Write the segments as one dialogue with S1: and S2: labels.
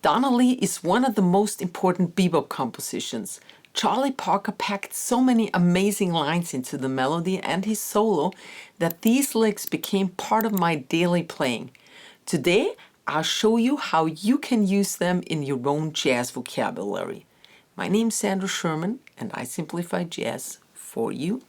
S1: Donnelly is one of the most important bebop compositions. Charlie Parker packed so many amazing lines into the melody and his solo that these licks became part of my daily playing. Today, I'll show you how you can use them in your own jazz vocabulary. My name's Sandra Sherman, and I simplify jazz for you.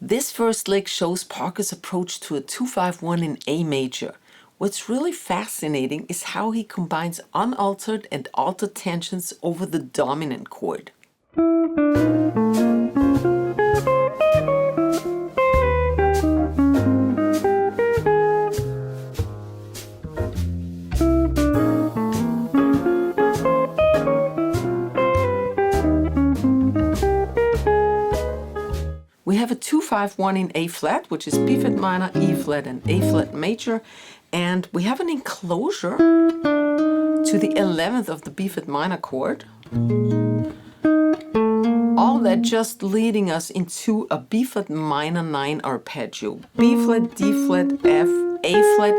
S1: This first lick shows Parker's approach to a 2-5-1 in A major. What's really fascinating is how he combines unaltered and altered tensions over the dominant chord. We have a 2-5-1 in A flat, which is B flat minor, E flat, and A flat major. And we have an enclosure to the 11th of the B flat minor chord. All that just leading us into a B flat minor 9 arpeggio. B flat, D flat, F, A flat,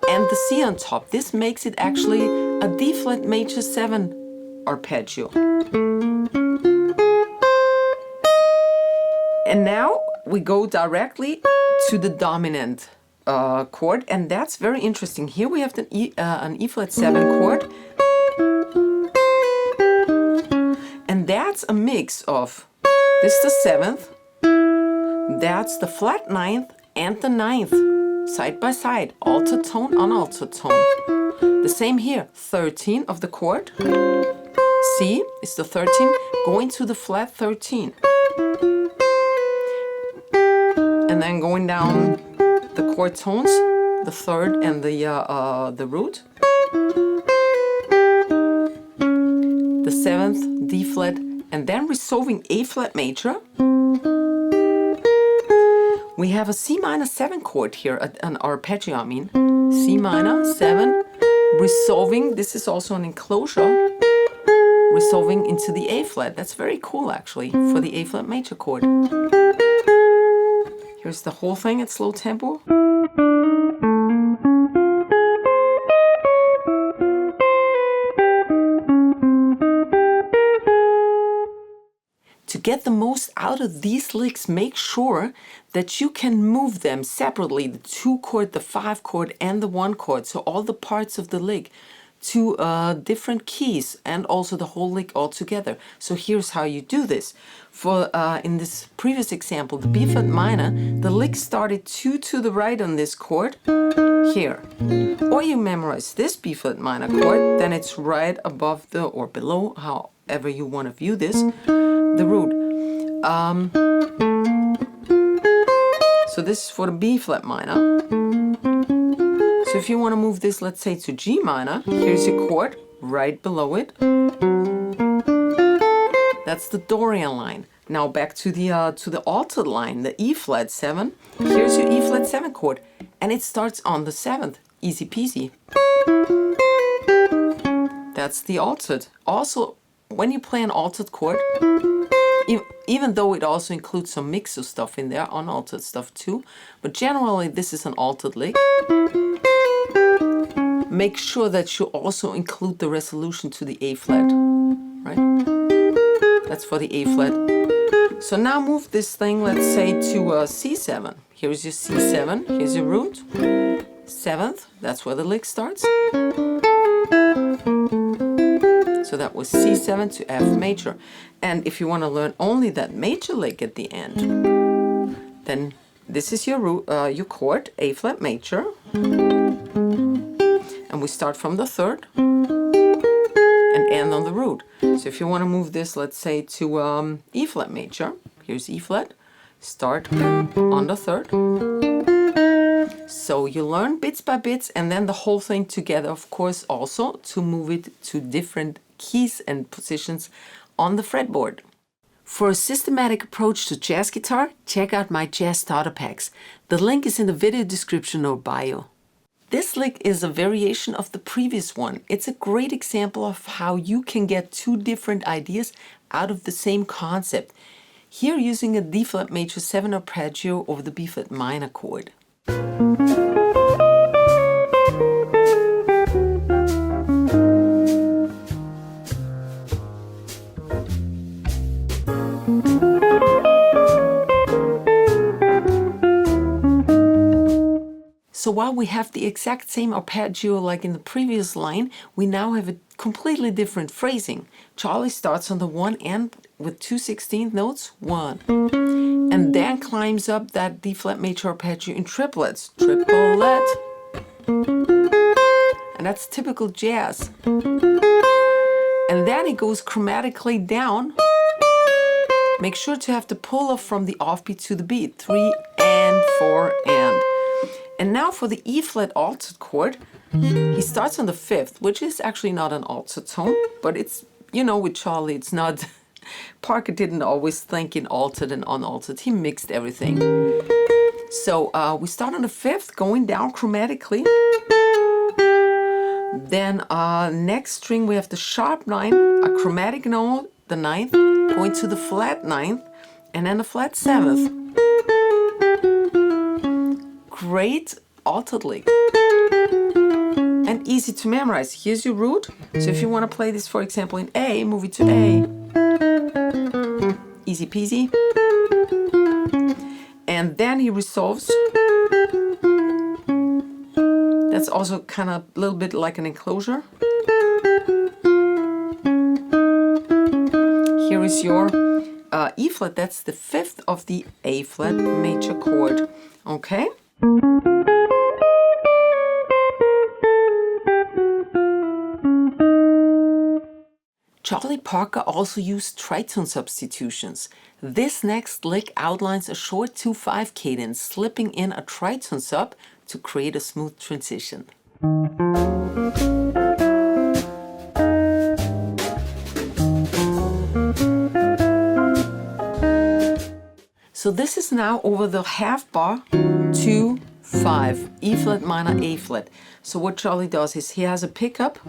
S1: and the C on top. This makes it actually a D flat major 7 arpeggio. And now we go directly to the dominant chord, and that's very interesting. Here we have an E flat 7 chord, and that's a mix of this the 7th, that's the flat 9th, and the 9th, side by side, altered tone, unaltered tone. The same here, 13 of the chord, C is the 13, going to the flat 13. And then going down the chord tones, the 3rd and the root, the 7th, D flat, and then resolving A flat major. We have a C minor 7 chord here, an arpeggio, I mean. C minor 7, resolving, this is also an enclosure, resolving into the A flat. That's very cool actually, for the A flat major chord. Here's the whole thing at slow tempo. To get the most out of these licks, make sure that you can move them separately, the 2 chord, the 5 chord, and the 1 chord, so all the parts of the lick, to different keys, and also the whole lick all together. So here's how you do this. For in this previous example, the B flat minor, the lick started 2 to the right on this chord here. Or you memorize this B flat minor chord, then it's right above the, or below, however you want to view this, the root. So this is for the B flat minor. So if you want to move this, let's say, to G minor, here's your chord right below it. That's the Dorian line. Now back to the altered line, the E flat 7. Here's your E flat 7 chord, and it starts on the 7th. Easy peasy. That's the altered. Also, when you play an altered chord, even though it also includes some mixo stuff in there, unaltered stuff too, but generally this is an altered lick. Make sure that you also include the resolution to the A flat, right? That's for the A flat. So now move this thing, let's say, to C7. Here's your C7, here's your root. 7th, that's where the lick starts. So that was C7 to F major. And if you want to learn only that major lick at the end, then this is your root, your chord, A flat major. And we start from the 3rd and end on the root. So if you want to move this, let's say, to E flat major, here's E flat, start on the 3rd. So you learn bits by bits, and then the whole thing together, of course, also to move it to different keys and positions on the fretboard. For a systematic approach to jazz guitar, check out my jazz starter packs. The link is in the video description or bio. This lick is a variation of the previous one. It's a great example of how you can get 2 different ideas out of the same concept. Here using a D flat major 7 arpeggio over the B flat minor chord. So while we have the exact same arpeggio like in the previous line, we now have a completely different phrasing. Charlie starts on the 1 and with 2/16 notes, 1, and then climbs up that D flat major arpeggio in triplets, triplet, and that's typical jazz. And then he goes chromatically down. Make sure to have the pull off from the offbeat to the beat, 3 and 4 and. And now for the E flat altered chord, he starts on the 5th, which is actually not an altered tone, but it's, you know, with Charlie, it's not, Parker didn't always think in altered and unaltered, he mixed everything. So we start on the 5th, going down chromatically. Then next string we have the sharp 9, a chromatic note, the 9th, going to the flat 9th, and then the flat 7th. Great altered lick and easy to memorize. Here's your root. So if you want to play this, for example, in A, move it to A. Easy peasy. And then he resolves. That's also kind of a little bit like an enclosure. Here is your E flat. That's the 5th of the A flat major chord. Okay. Charlie Parker also used tritone substitutions. This next lick outlines a short 2/5 cadence, slipping in a tritone sub to create a smooth transition. So this is now over the half bar, 2, 5, E flat minor, A flat. So what Charlie does is he has a pickup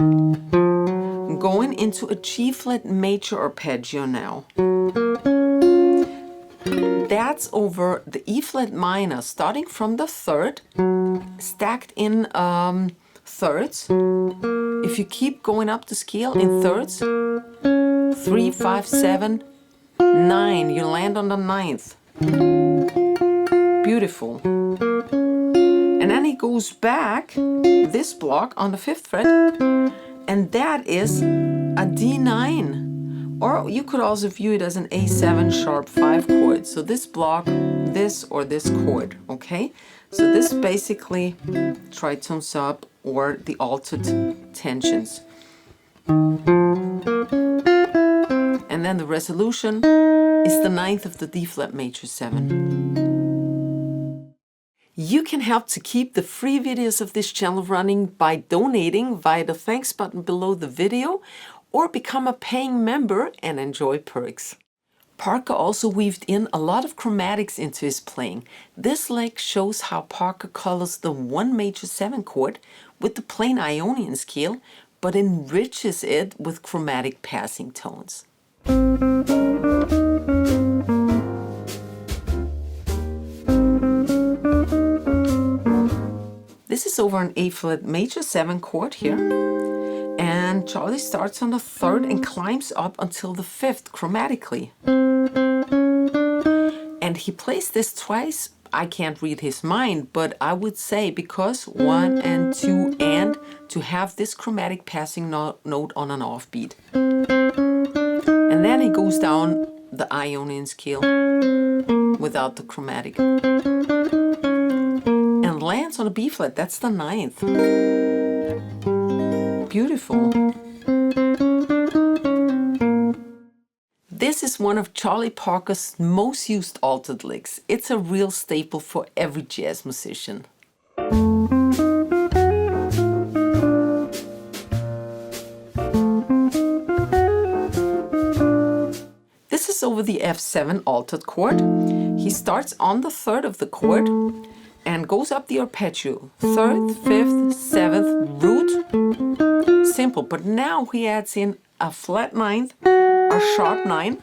S1: going into a G flat major arpeggio now. That's over the E flat minor, starting from the 3rd, stacked in thirds. If you keep going up the scale in thirds, 3, 5, 7, 9, you land on the 9th. Beautiful. And then he goes back this block on the 5th fret, and that is a D9. Or you could also view it as an A7 sharp 5 chord. So this block, this or this chord, okay? So this basically tritone sub or the altered tensions. And then the resolution is the 9th of the D flat major 7. You can help to keep the free videos of this channel running by donating via the thanks button below the video, or become a paying member and enjoy perks. Parker also weaved in a lot of chromatics into his playing. This lick shows how Parker colors the 1 major 7 chord with the plain Ionian scale, but enriches it with chromatic passing tones. This is over an A flat major 7 chord here, and Charlie starts on the 3rd and climbs up until the 5th chromatically. And he plays this twice. I can't read his mind, but I would say because 1 and 2 and to have this chromatic passing note on an offbeat. And then he goes down the Ionian scale without the chromatic. And lands on a B flat, that's the 9th. Beautiful. This is one of Charlie Parker's most used altered licks. It's a real staple for every jazz musician. This is over the F7 altered chord. He starts on the 3rd of the chord and goes up the arpeggio, 3rd, 5th, 7th, root. Simple, but now he adds in a flat 9th, a sharp 9,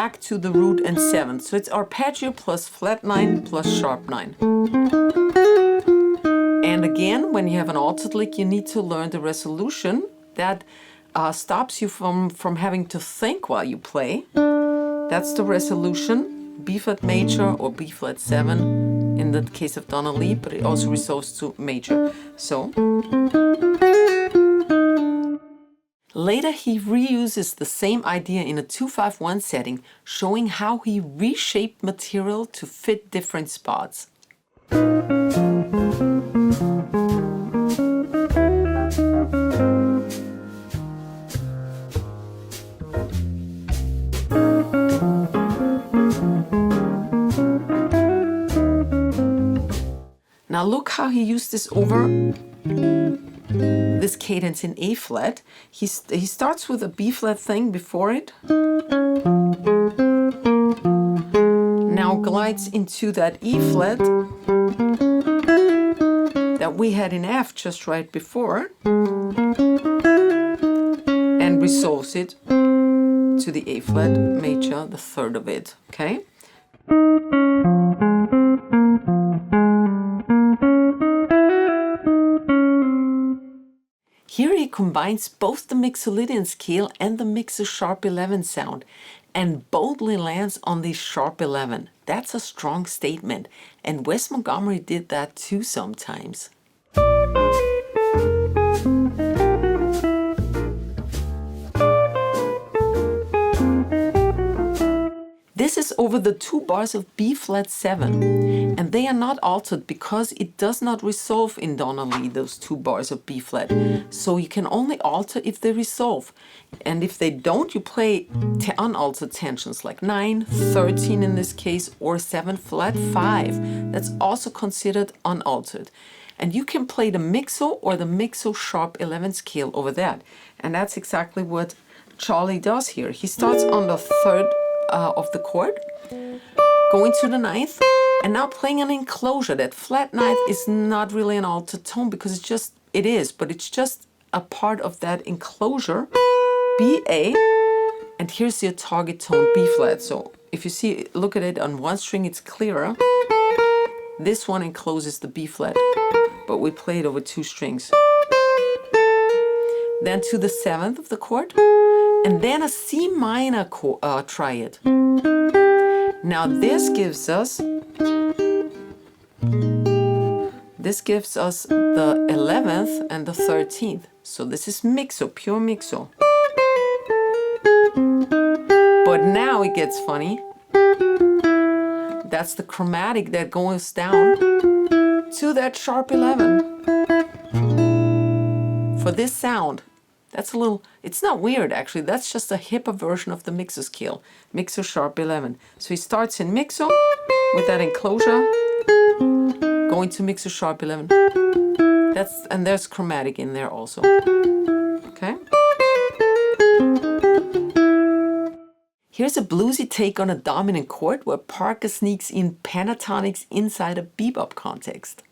S1: back to the root and 7th. So it's arpeggio plus flat 9 plus sharp 9. And again, when you have an altered lick, you need to learn the resolution that stops you from having to think while you play. That's the resolution, B flat major or B flat 7 in the case of Donna Lee, but it also resolves to major. So later he reuses the same idea in a 2-5-1 setting, showing how he reshaped material to fit different spots. Now look how he used this over this cadence in A flat. He starts with a B flat thing before it. Now glides into that E flat that we had in F just right before. And resolves it to the A flat major, the third of it, okay? Here he combines both the Mixolydian scale and the Mixo sharp 11 sound and boldly lands on the sharp 11. That's a strong statement, and Wes Montgomery did that too sometimes. This is over the 2 bars of B flat 7, and they are not altered because it does not resolve in Donna Lee, those 2 bars of B flat. So you can only alter if they resolve. And if they don't, you play unaltered tensions like 9, 13 in this case, or 7 flat 5. That's also considered unaltered. And you can play the Mixo or the Mixo sharp 11 scale over that. And that's exactly what Charlie does here. He starts on the 3rd of the chord, going to the 9th, and now playing an enclosure. That flat 9th is not really an altered tone because it is, but it's just a part of that enclosure, B, A, and here's your target tone, B flat. So if you see, look at it on one string, it's clearer. This one encloses the B flat, but we play it over 2 strings. Then to the 7th of the chord, and then a C minor triad. Now this gives us the 11th and the 13th. So this is Mixo, pure Mixo. But now it gets funny. That's the chromatic that goes down to that sharp 11 for this sound. That's a little, it's not weird actually, that's just a hipper version of the Mixo scale, Mixo sharp 11. So he starts in Mixo with that enclosure, going to Mixo sharp 11. And there's chromatic in there also, okay? Here's a bluesy take on a dominant chord where Parker sneaks in pentatonics inside a bebop context.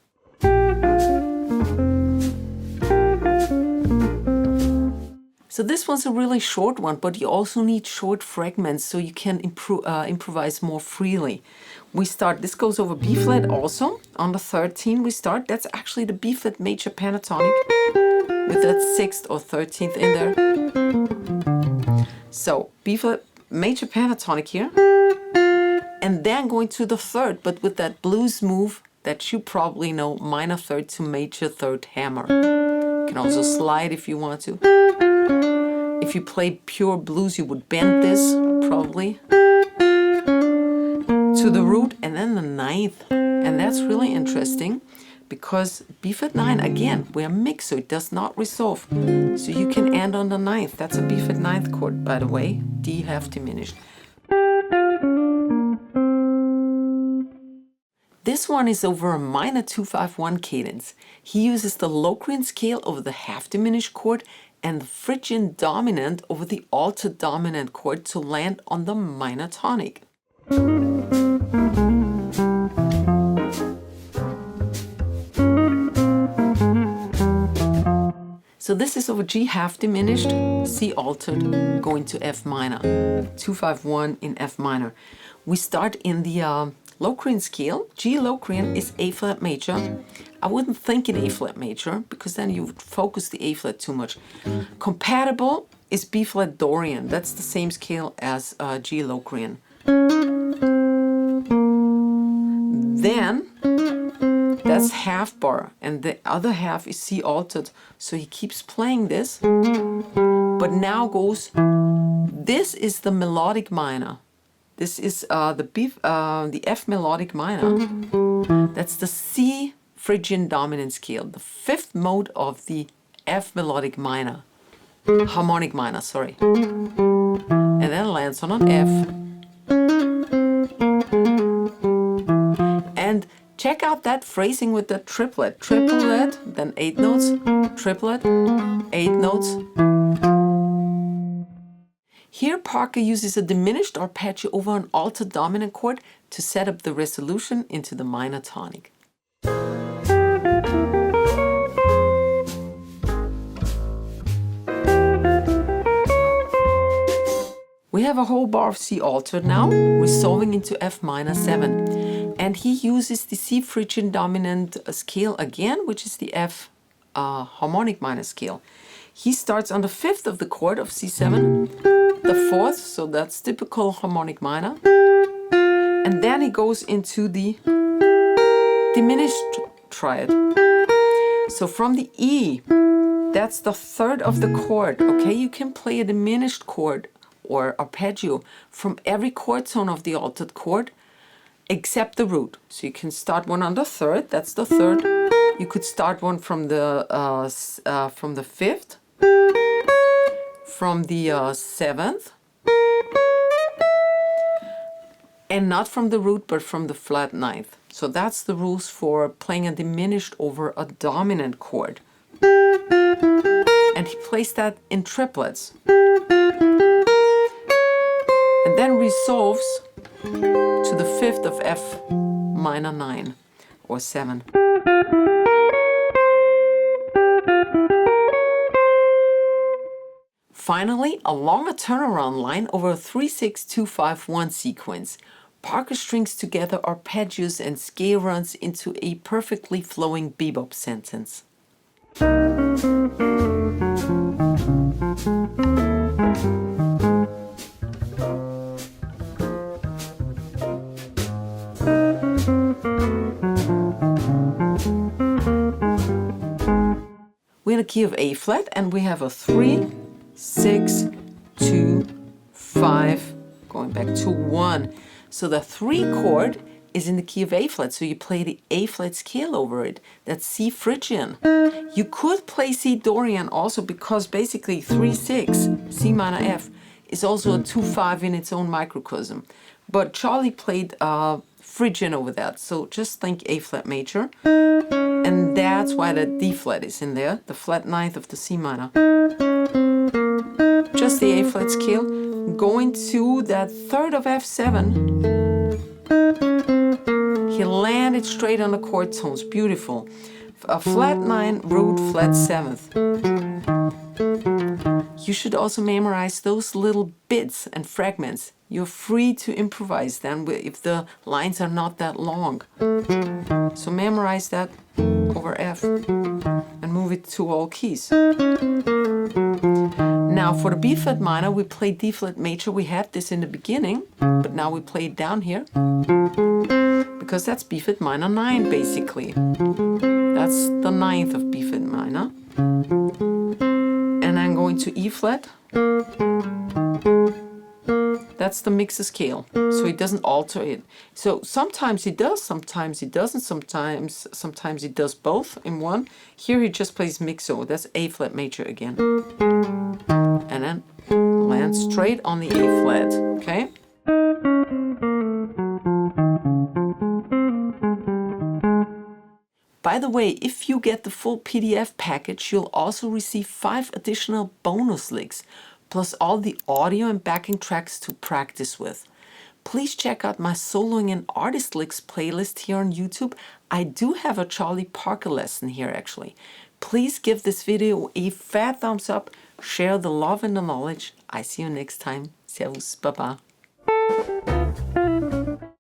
S1: So this one's a really short one, but you also need short fragments so you can improvise more freely. We start, this goes over B flat also. On the 13 we start, that's actually the B flat major pentatonic with that 6th or 13th in there. So B flat major pentatonic here. And then going to the 3rd, but with that blues move that you probably know, minor 3rd to major 3rd hammer. You can also slide if you want to. If you play pure blues, you would bend this, probably, to the root, and then the 9th. And that's really interesting, because B flat 9, again, we're mixed, so it does not resolve. So you can end on the 9th. That's a B flat 9th chord, by the way, D half diminished. This one is over a minor 2-5-1 cadence. He uses the Locrian scale over the half diminished chord and the Phrygian dominant over the altered dominant chord to land on the minor tonic. So So this is over G half diminished, C altered, going to F minor, 2-5-1 in F minor. We start in the Locrian scale. G Locrian is A flat major. I wouldn't think in A flat major because then you would focus the A flat too much. Compatible is B flat Dorian. That's the same scale as G Locrian. Then that's half bar, and the other half is C altered. So he keeps playing this, but now goes. This is the melodic minor. This is the F melodic minor. That's the C Phrygian dominant scale, the fifth mode of the F melodic minor, harmonic minor, sorry. And then lands on an F. And check out that phrasing with the triplet. Triplet, then 8 notes, triplet, 8 notes. Here Parker uses a diminished arpeggio over an altered dominant chord to set up the resolution into the minor tonic. We have a whole bar of C altered now, resolving into F minor 7. And he uses the C Phrygian dominant scale again, which is the F harmonic minor scale. He starts on the fifth of the chord of C7, the fourth, so that's typical harmonic minor. And then he goes into the diminished triad. So from the E, that's the third of the chord, okay? You can play a diminished chord or arpeggio from every chord tone of the altered chord except the root. So you can start one on the third, that's the third. You could start one from the fifth, from the seventh, and not from the root but from the flat ninth. So that's the rules for playing a diminished over a dominant chord. And he plays that in triplets. And then resolves to the fifth of F minor 9 or 7. Finally, a longer turnaround line over a 3-6-2-5-1 sequence. Parker strings together arpeggios and scale runs into a perfectly flowing bebop sentence. We're in a key of A flat and we have a 3, 6, 2, 5, going back to 1. So the 3 chord is in the key of A flat, so you play the A flat scale over it. That's C Phrygian. You could play C Dorian also because basically 3-6, C minor F, is also a 2-5 in its own microcosm. But Charlie played Phrygian over that, so just think A flat major. And that's why the D flat is in there, the flat ninth of the C minor. Just the A flat scale, going to that third of F7. He landed straight on the chord tones, beautiful. A flat 9, root, flat 7th. You should also memorize those little bits and fragments. You're free to improvise them if the lines are not that long. So memorize that over F and move it to all keys. Now for the B flat minor, we play D flat major. We had this in the beginning, but now we play it down here because that's B flat minor 9 basically. That's the ninth of B flat minor. And I'm going to E flat. That's the mixer scale, so it doesn't alter it. So sometimes he does, sometimes he doesn't, sometimes he does both in one. Here he just plays mixo, that's A flat major again. And then land straight on the A flat, okay? By the way, if you get the full PDF package, you'll also receive 5 additional bonus licks, plus all the audio and backing tracks to practice with. Please check out my soloing and artist licks playlist here on YouTube. I do have a Charlie Parker lesson here actually. Please give this video a fat thumbs up, share the love and the knowledge. I see you next time. Servus, Baba.